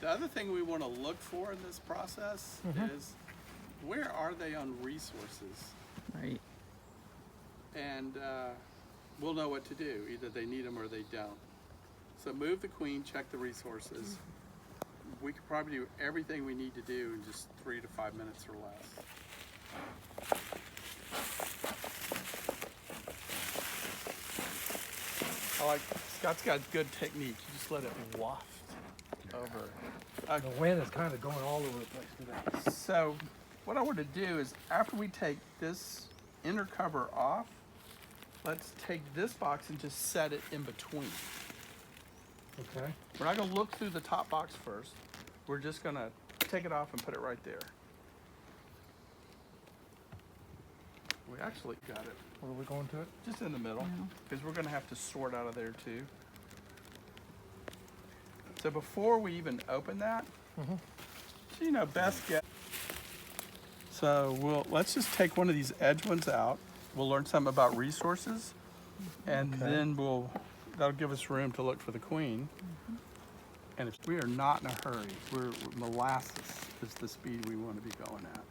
The other thing we want to look for in this process is where are they on resources? Right. And we'll know what to do. Either they need them or they don't. So move the queen, check the resources. We could probably do everything we need to do in just 3 to 5 minutes or less. Scott's got good technique. You just let it waft over. The wind is kind of going all over the place today. So what I want to do is after we take this inner cover off, let's take this box and just set it in between. Okay. We're not going to look through the top box first. We're just going to take it off and put it right there. We actually got it Where are we going to it? just in the middle because we're going to have to sort out of there too. So before we even open that, so, you know, best guess. So let's just take one of these edge ones out. We'll learn something about resources, and then that'll give us room to look for the queen. And if we are not in a hurry, we're molasses is the speed we want to be going at.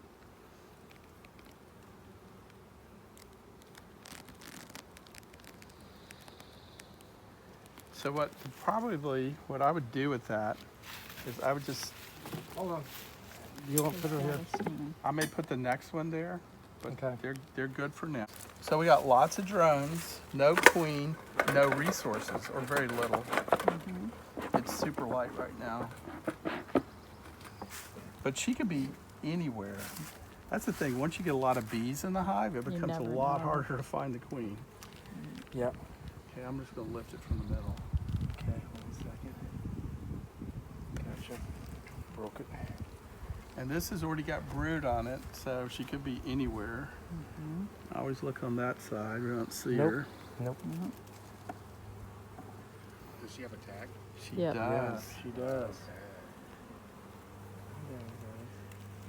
So what I would do with that is I would just, Hold on. You want to put it here? I may put the next one there, but Okay. they're good for now. So we got lots of drones, no queen, no resources, or very little. It's super light right now. But she could be anywhere. That's the thing, once you get a lot of bees in the hive, it becomes a lot harder to find the queen. Yep. Okay, I'm just gonna lift it from the middle. Okay, 1 second. Gotcha. Broke it. And this has already got brood on it, so she could be anywhere. I always look on that side, we don't see her. Nope. Does she have a tag? She Yep. does. Yeah, she does.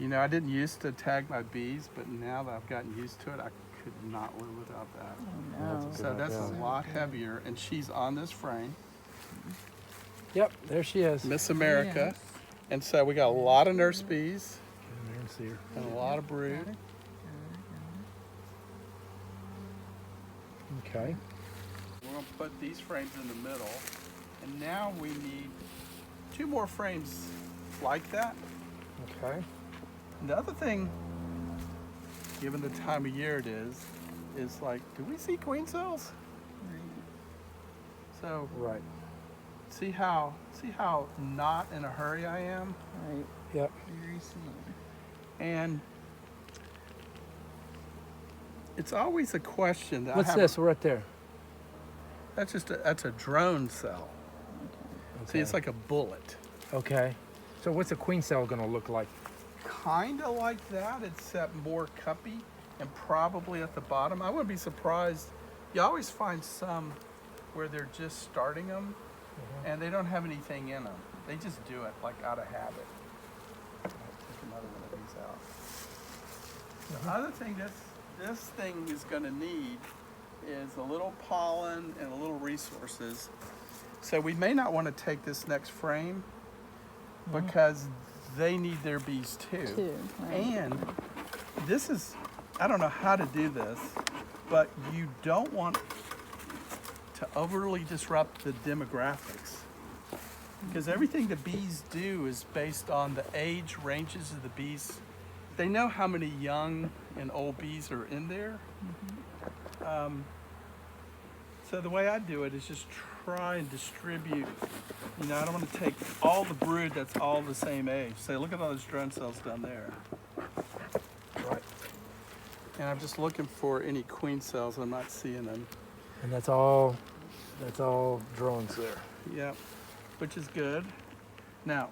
You know, I didn't used to tag my bees, but now that I've gotten used to it, I could not live without that. Oh, no. So that's a lot heavier, and she's on this frame, Yep, there she is. Miss America. And so we got a lot of nurse bees Get in there and see her. and a lot of brood. Okay. We're gonna put these frames in the middle, and now we need 2 more frames like that. Okay. And the other thing, given the time of year it is like, do we see queen cells? So Right. see how not in a hurry I am? Right. Yep. Very similar. And it's always a question that What's I have. this right there? That's a drone cell. See, it's like a bullet. Okay. So what's a queen cell gonna look like? Kind of like that, except more cuppy and probably at the bottom. I wouldn't be surprised. You always find some where they're just starting them and they don't have anything in them. They just do it like out of habit. I'll take another one of these out. The other thing this thing is going to need is a little pollen and a little resources. So we may not want to take this next frame because they need their bees too. Right. And this is, I don't know how to do this, but you don't want to overly disrupt the demographics. Because everything the bees do is based on the age ranges of the bees. They know how many young and old bees are in there. So the way I do it is just try and distribute. You know, I don't want to take all the brood that's all the same age. Say, look at all those drone cells down there. Right. And I'm just looking for any queen cells. I'm not seeing them. And that's all drones there. Yep, which is good. Now,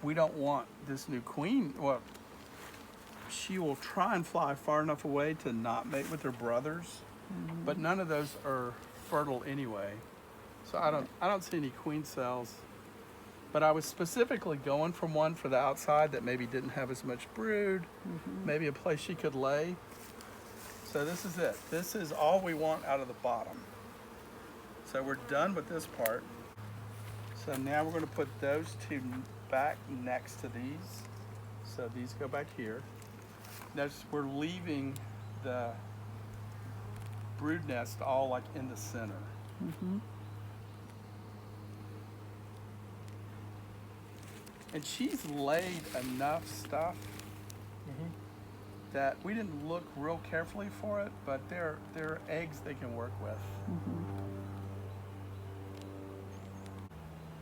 we don't want this new queen. Well, she will try and fly far enough away to not mate with her brothers, but none of those are fertile anyway. So I don't see any queen cells. But I was specifically going from one for the outside that maybe didn't have as much brood, maybe a place she could lay. So this is it. This is all we want out of the bottom. So we're done with this part. So now we're going to put those two back next to these. So these go back here. Notice we're leaving the brood nest all like in the center. Mm-hmm. And she's laid enough stuff that we didn't look real carefully for it, but they're eggs they can work with. Mm-hmm.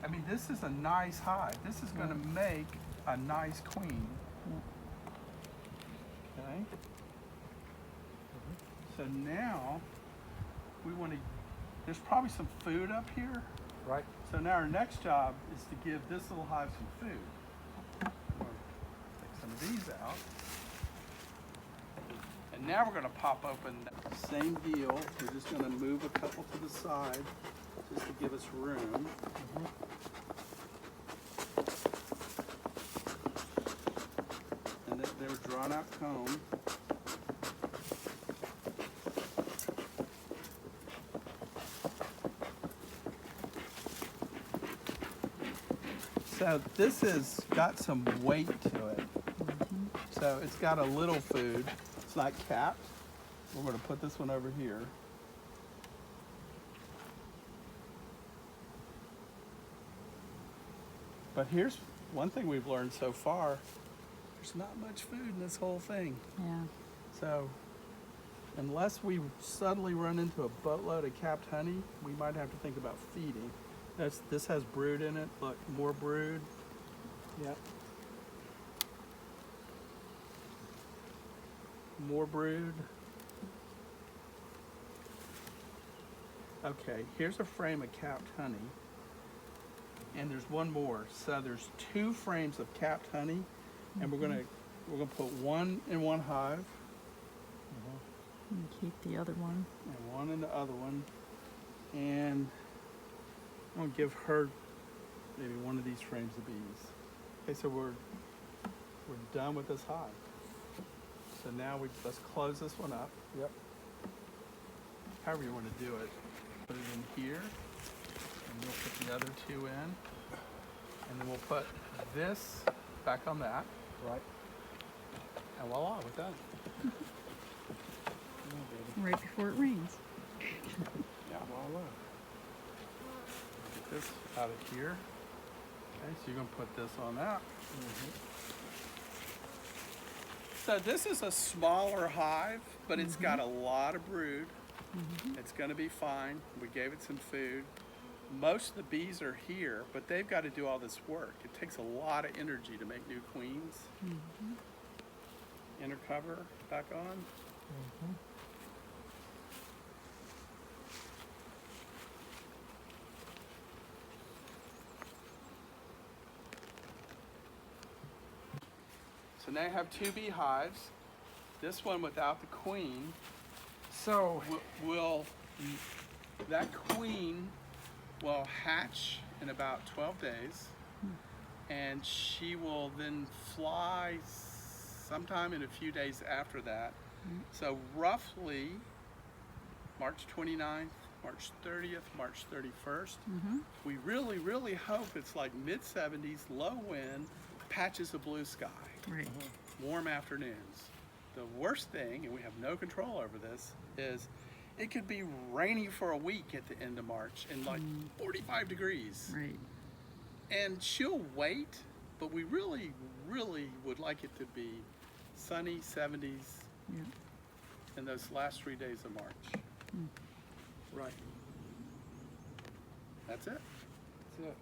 I mean, this is a nice hive. This is going to make a nice queen. Okay. So now we want to, there's probably some food up here. Right. So now our next job is to give this little hive some food. I'm going to take some of these out. And now we're going to pop open that same deal. We're just going to move a couple to the side just to give us room. And they're drawn out comb. So this has got some weight to it. So it's got a little food. It's not capped. We're going to put this one over here. But here's one thing we've learned so far. There's not much food in this whole thing. Yeah. So unless we suddenly run into a boatload of capped honey, we might have to think about feeding. This has brood in it. Look, more brood. Yep. More brood. Okay, here's a frame of capped honey. And there's one more. So there's 2 frames of capped honey, and we're gonna put one in one hive, And keep the other one. and one in the other one, and I'm gonna give her maybe one of these frames of bees. Okay, so we're done with this hive. So now let's close this one up. Yep. However you want to do it. Put it in here, and we'll put the other 2 in, and then we'll put this back on that, Right. and voila, we're done. Right before it rains. Yeah. Voila. Get this out of here. Okay, so you're gonna put this on that. So this is a smaller hive, but it's got a lot of brood. It's gonna be fine. We gave it some food. Most of the bees are here, but they've got to do all this work. It takes a lot of energy to make new queens. Inner cover back on. So now you have 2 beehives. This one without the queen. So, That queen will hatch in about 12 days, and she will then fly sometime in a few days after that. So roughly March 29th, March 30th, March 31st. We really, really hope it's like mid-70s, low wind, patches of blue sky, Right. warm afternoons. The worst thing, and we have no control over this, is it could be rainy for a week at the end of March and like 45 degrees. Right. And she'll wait, but we really, really would like it to be sunny 70s Yeah. in those last 3 days of March. right. That's it. That's it.